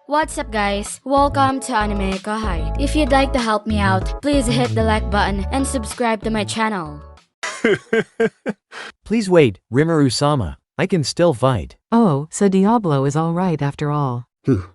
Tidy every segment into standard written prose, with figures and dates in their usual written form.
What's up guys? Welcome to AnimeKouhai. If you'd like to help me out, please hit the like button and subscribe to my channel. Please wait, Rimuru-sama. I can still fight. Oh, so Diablo is alright after all.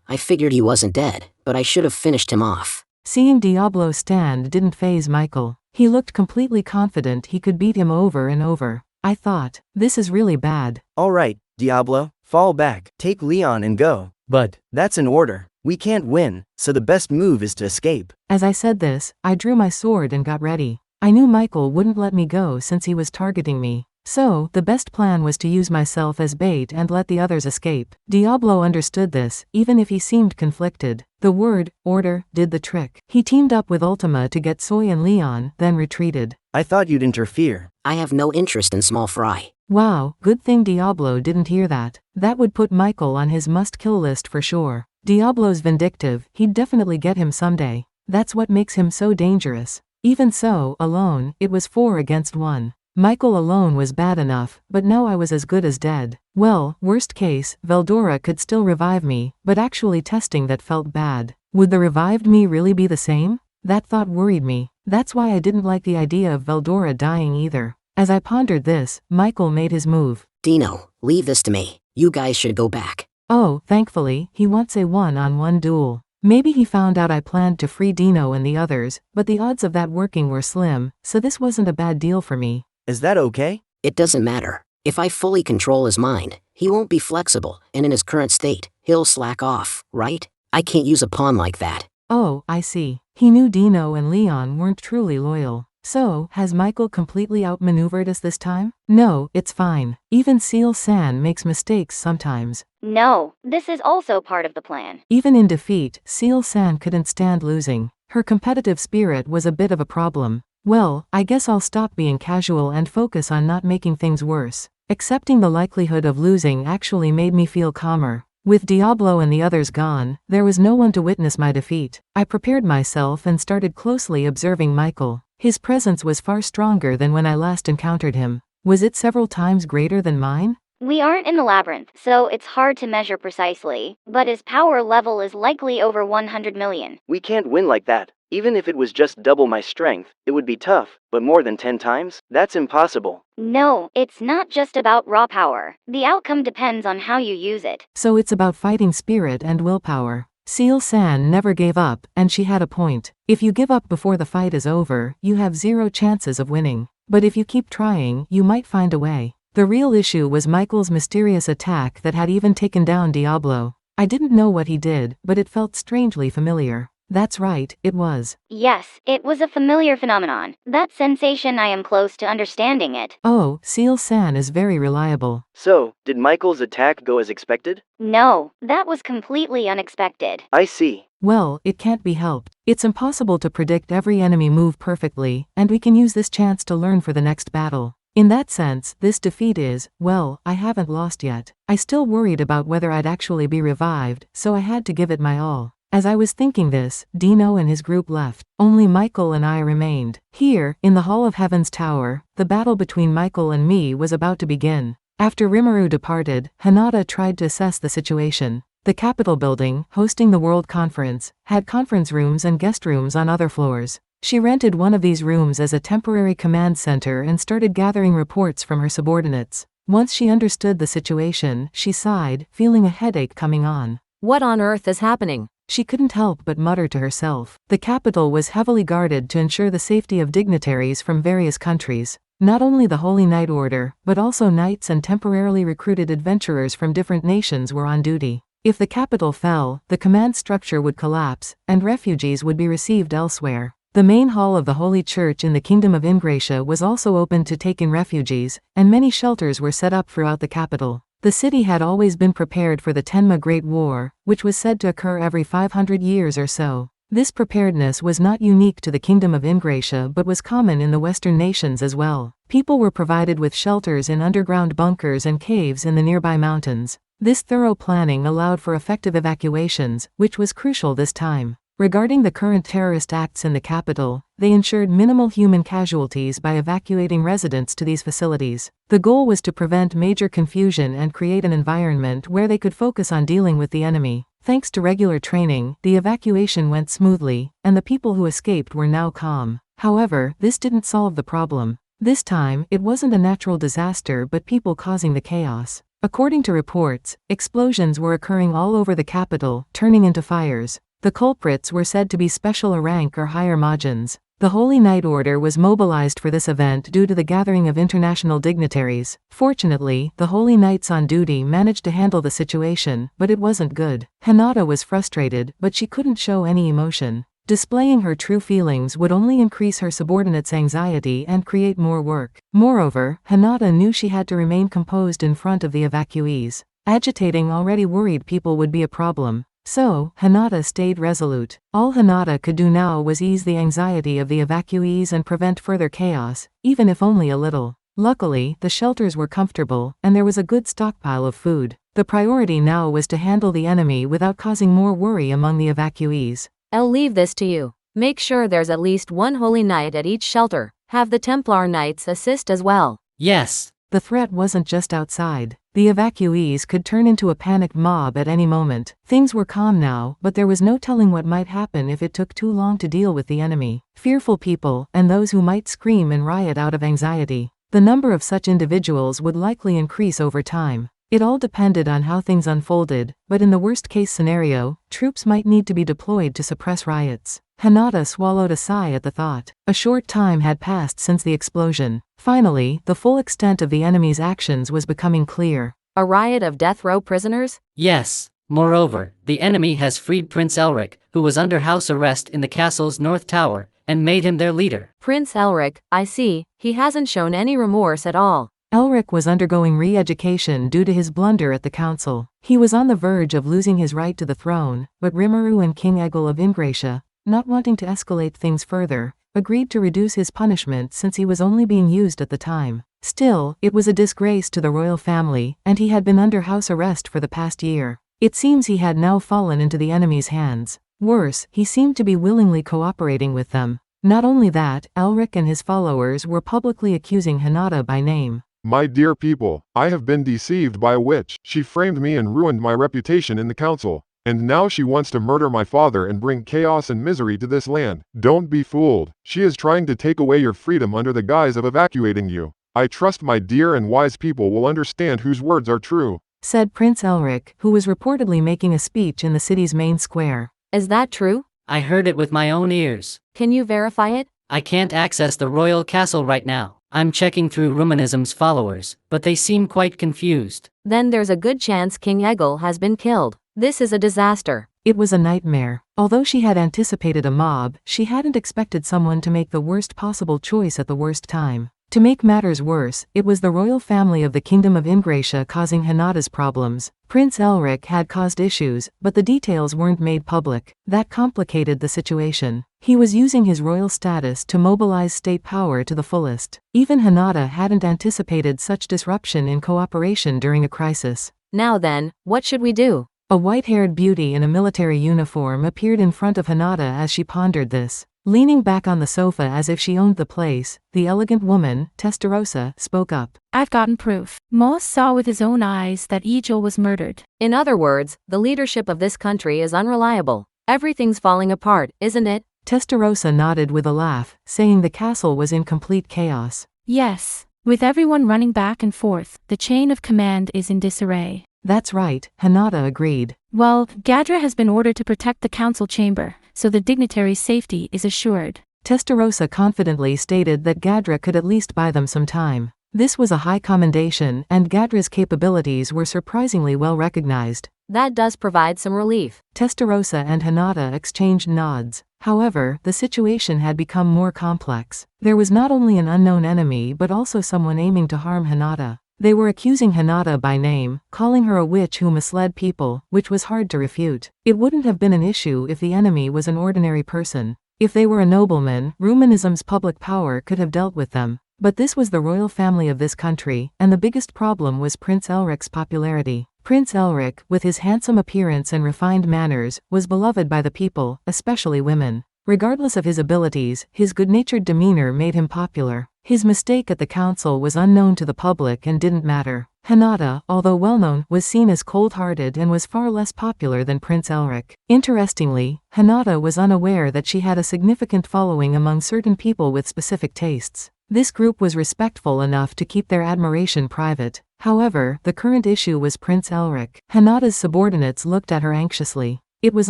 I figured he wasn't dead, but I should have finished him off. Seeing Diablo stand didn't faze Michael. He looked completely confident he could beat him over and over. I thought, this is really bad. Alright, Diablo, fall back, take Leon and go. But That's an order. We can't win, so the best move is to escape. As I said this, I drew my sword and got ready. I knew Michael wouldn't let me go since he was targeting me. So, the best plan was to use myself as bait and let the others escape. Diablo understood this, even if he seemed conflicted. The word, order, did the trick. He teamed up with Ultima to get Soy and Leon, then retreated. I thought you'd interfere. I have no interest in small fry. Wow, good thing Diablo didn't hear that. That would put Michael on his must-kill list for sure. Diablo's vindictive, he'd definitely get him someday. That's what makes him so dangerous. Even so, alone, it was 4 against 1. Michael alone was bad enough, but now I was as good as dead. Well, worst case, Veldora could still revive me, but actually testing that felt bad. Would the revived me really be the same? That thought worried me. That's why I didn't like the idea of Veldora dying either. As I pondered this, Michael made his move. Dino, leave this to me. You guys should go back. Oh, thankfully, he wants a one-on-one duel. Maybe he found out I planned to free Dino and the others, but the odds of that working were slim, so this wasn't a bad deal for me. Is that okay? It doesn't matter. If I fully control his mind, he won't be flexible, and in his current state, he'll slack off, right? I can't use a pawn like that. Oh, I see. He knew Dino and Leon weren't truly loyal. So, has Michael completely outmaneuvered us this time? No, it's fine. Even Seal-san makes mistakes sometimes. No, this is also part of the plan. Even in defeat, Seal-san couldn't stand losing. Her competitive spirit was a bit of a problem. Well, I guess I'll stop being casual and focus on not making things worse. Accepting the likelihood of losing actually made me feel calmer. With Diablo and the others gone, there was no one to witness my defeat. I prepared myself and started closely observing Michael. His presence was far stronger than when I last encountered him. Was it several times greater than mine? We aren't in the labyrinth, so it's hard to measure precisely, but his power level is likely over 100 million. We can't win like that. Even if it was just double my strength, it would be tough, but more than 10 times? That's impossible. No, it's not just about raw power. The outcome depends on how you use it. So it's about fighting spirit and willpower. Seal-san never gave up, and she had a point. If you give up before the fight is over, you have 0 chances of winning. But if you keep trying, you might find a way. The real issue was Michael's mysterious attack that had even taken down Diablo. I didn't know what he did, but it felt strangely familiar. That's right, it was. Yes, it was a familiar phenomenon. That sensation, I am close to understanding it. Oh, Seal-san is very reliable. So, did Michael's attack go as expected? No, that was completely unexpected. I see. Well, it can't be helped. It's impossible to predict every enemy move perfectly, and we can use this chance to learn for the next battle. In that sense, this defeat is, well, I haven't lost yet. I still worried about whether I'd actually be revived, so I had to give it my all. As I was thinking this, Dino and his group left. Only Michael and I remained. Here, in the Hall of Heaven's tower, the battle between Michael and me was about to begin. After Rimuru departed, Hinata tried to assess the situation. The Capitol building, hosting the World Conference, had conference rooms and guest rooms on other floors. She rented one of these rooms as a temporary command center and started gathering reports from her subordinates. Once she understood the situation, she sighed, feeling a headache coming on. What on earth is happening? She couldn't help but mutter to herself. The capital was heavily guarded to ensure the safety of dignitaries from various countries. Not only the Holy Knight Order, but also knights and temporarily recruited adventurers from different nations were on duty. If the capital fell, the command structure would collapse, and refugees would be received elsewhere. The main hall of the Holy Church in the Kingdom of Ingratia was also open to take in refugees, and many shelters were set up throughout the capital. The city had always been prepared for the Tenma Great War, which was said to occur every 500 years or so. This preparedness was not unique to the Kingdom of Ingratia but was common in the Western nations as well. People were provided with shelters in underground bunkers and caves in the nearby mountains. This thorough planning allowed for effective evacuations, which was crucial this time. Regarding the current terrorist acts in the capital, they ensured minimal human casualties by evacuating residents to these facilities. The goal was to prevent major confusion and create an environment where they could focus on dealing with the enemy. Thanks to regular training, the evacuation went smoothly, and the people who escaped were now calm. However, this didn't solve the problem. This time, it wasn't a natural disaster but people causing the chaos. According to reports, explosions were occurring all over the capital, turning into fires. The culprits were said to be special rank or higher Mahjins. The Holy Night Order was mobilized for this event due to the gathering of international dignitaries. Fortunately, the Holy Knights on duty managed to handle the situation, but it wasn't good. Hinata was frustrated, but she couldn't show any emotion. Displaying her true feelings would only increase her subordinates' anxiety and create more work. Moreover, Hinata knew she had to remain composed in front of the evacuees. Agitating already worried people would be a problem. So, Hinata stayed resolute. All Hinata could do now was ease the anxiety of the evacuees and prevent further chaos, even if only a little. Luckily, the shelters were comfortable, and there was a good stockpile of food. The priority now was to handle the enemy without causing more worry among the evacuees. I'll leave this to you. Make sure there's at least one Holy Knight at each shelter. Have the Templar Knights assist as well. Yes. The threat wasn't just outside. The evacuees could turn into a panicked mob at any moment. Things were calm now, but there was no telling what might happen if it took too long to deal with the enemy. Fearful people, and those who might scream and riot out of anxiety. The number of such individuals would likely increase over time. It all depended on how things unfolded, but in the worst-case scenario, troops might need to be deployed to suppress riots. Hinata swallowed a sigh at the thought. A short time had passed since the explosion. Finally, the full extent of the enemy's actions was becoming clear. A riot of death row prisoners? Yes. Moreover, the enemy has freed Prince Elric, who was under house arrest in the castle's north tower, and made him their leader. Prince Elric, I see. He hasn't shown any remorse at all. Elric was undergoing re-education due to his blunder at the council. He was on the verge of losing his right to the throne, but Rimuru and King Egil of Ingratia, not wanting to escalate things further, agreed to reduce his punishment since he was only being used at the time. Still, it was a disgrace to the royal family, and he had been under house arrest for the past year. It seems he had now fallen into the enemy's hands. Worse, he seemed to be willingly cooperating with them. Not only that, Elric and his followers were publicly accusing Hinata by name. My dear people, I have been deceived by a witch. She framed me and ruined my reputation in the council. And now she wants to murder my father and bring chaos and misery to this land. Don't be fooled. She is trying to take away your freedom under the guise of evacuating you. I trust my dear and wise people will understand whose words are true, said Prince Elric, who was reportedly making a speech in the city's main square. Is that true? I heard it with my own ears. Can you verify it? I can't access the royal castle right now. I'm checking through Rumonism's followers, but they seem quite confused. Then there's a good chance King Egil has been killed. This is a disaster. It was a nightmare. Although she had anticipated a mob, she hadn't expected someone to make the worst possible choice at the worst time. To make matters worse, it was the royal family of the Kingdom of Ingratia causing Hinata's problems. Prince Elric had caused issues, but the details weren't made public. That complicated the situation. He was using his royal status to mobilize state power to the fullest. Even Hinata hadn't anticipated such disruption in cooperation during a crisis. Now then, what should we do? A white-haired beauty in a military uniform appeared in front of Hinata as she pondered this. Leaning back on the sofa as if she owned the place, the elegant woman, Testarossa, spoke up. I've gotten proof. Moss saw with his own eyes that Egil was murdered. In other words, the leadership of this country is unreliable. Everything's falling apart, isn't it? Testarossa nodded with a laugh, saying the castle was in complete chaos. Yes. With everyone running back and forth, the chain of command is in disarray. That's right, Hinata agreed. Well, Gadra has been ordered to protect the council chamber, so the dignitary's safety is assured. Testarossa confidently stated that Gadra could at least buy them some time. This was a high commendation, and Gadra's capabilities were surprisingly well recognized. That does provide some relief. Testarossa and Hinata exchanged nods. However, the situation had become more complex. There was not only an unknown enemy but also someone aiming to harm Hinata. They were accusing Hinata by name, calling her a witch who misled people, which was hard to refute. It wouldn't have been an issue if the enemy was an ordinary person. If they were a nobleman, Rumonism's public power could have dealt with them. But this was the royal family of this country, and the biggest problem was Prince Elric's popularity. Prince Elric, with his handsome appearance and refined manners, was beloved by the people, especially women. Regardless of his abilities, his good-natured demeanor made him popular. His mistake at the council was unknown to the public and didn't matter. Hinata, although well-known, was seen as cold-hearted and was far less popular than Prince Elric. Interestingly, Hinata was unaware that she had a significant following among certain people with specific tastes. This group was respectful enough to keep their admiration private. However, the current issue was Prince Elric. Hinata's subordinates looked at her anxiously. It was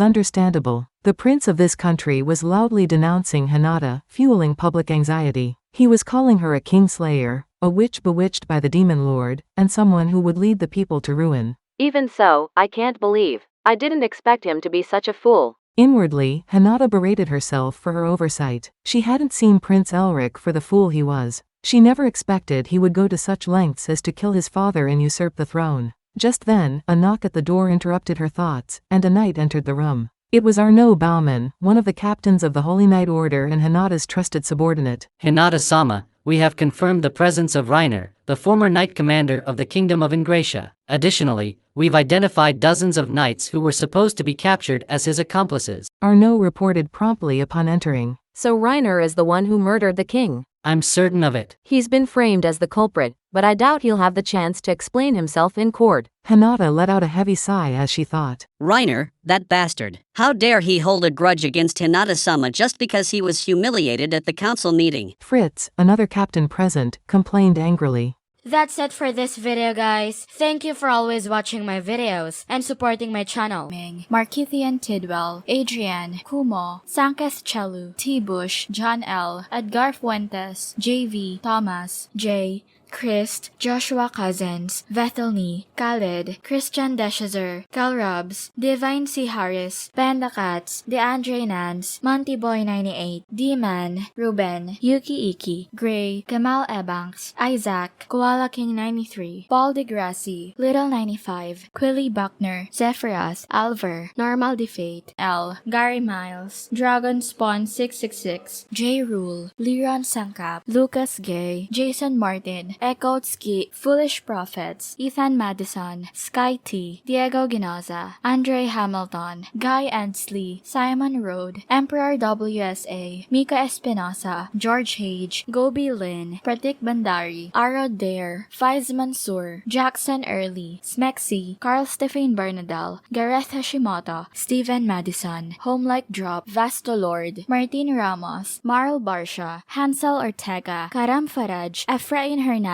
understandable. The prince of this country was loudly denouncing Hinata, fueling public anxiety. He was calling her a kingslayer, a witch bewitched by the demon lord, and someone who would lead the people to ruin. Even so, I can't believe. I didn't expect him to be such a fool. Inwardly, Hinata berated herself for her oversight. She hadn't seen Prince Elric for the fool he was. She never expected he would go to such lengths as to kill his father and usurp the throne. Just then, a knock at the door interrupted her thoughts, and a knight entered the room. It was Arnaud Baumann, one of the captains of the Holy Knight Order and Hinata's trusted subordinate. Hinata-sama, we have confirmed the presence of Reiner, the former knight commander of the Kingdom of Ingratia. Additionally, we've identified dozens of knights who were supposed to be captured as his accomplices. Arnaud reported promptly upon entering. So Reiner is the one who murdered the king. I'm certain of it. He's been framed as the culprit, but I doubt he'll have the chance to explain himself in court. Hinata let out a heavy sigh as she thought. Reiner, that bastard. How dare he hold a grudge against Hinata-sama just because he was humiliated at the council meeting? Fritz, another captain present, complained angrily. That's it for this video, guys. Thank you for always watching my videos and supporting my channel. Markithian Tidwell, Adrian, Kumo, Sanketh Chelu, T-Bush, John L, Edgar Fuentes, JV, Thomas, J, Christ, Joshua Cousins, Vethelny, Khalid, Christian Deshazer, Cal Robs, Divine C. Harris, Panda Cats, DeAndre Nance, Monty Boy 98, D-Man, Ruben, Yuki Iki, Gray, Kamal Ebanks, Isaac, Koala King 93, Paul DeGrassi, Little 95, Quilly Buckner, Zephyrus, Alver, Normal Defate, L, Gary Miles, Dragon Spawn 666, J. Rule, Liron Sangkap, Lucas Gay, Jason Martin, Ekotski, Foolish Prophets, Ethan Madison, Sky T, Diego Ginoza, Andre Hamilton, Guy Endsley, Simon Rode, Emperor WSA, Mika Espinosa, George Hage, Gobi Lin, Pratik Bandari, Arod Dare, Faiz Mansour, Jackson Early, Smexy, Carl Stephen Bernadal, Gareth Hashimoto, Steven Madison, Homelike Drop, Vasto Lord, Martin Ramos, Marl Barsha, Hansel Ortega, Karam Faraj, Efrain Hernandez,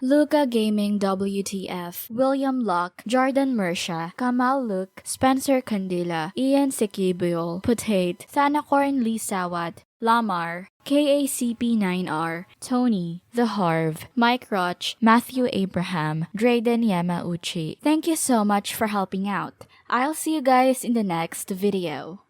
Luca Gaming WTF, William Locke, Jordan Mersha, Kamal Luke, Spencer Candila, Ian Sekibuyol, Putate, Thanacorn Lee Sawat, Lamar, KACP9R, Tony, The Harv, Mike Roch, Matthew Abraham, Drayden Yamauchi. Thank you so much for helping out. I'll see you guys in the next video.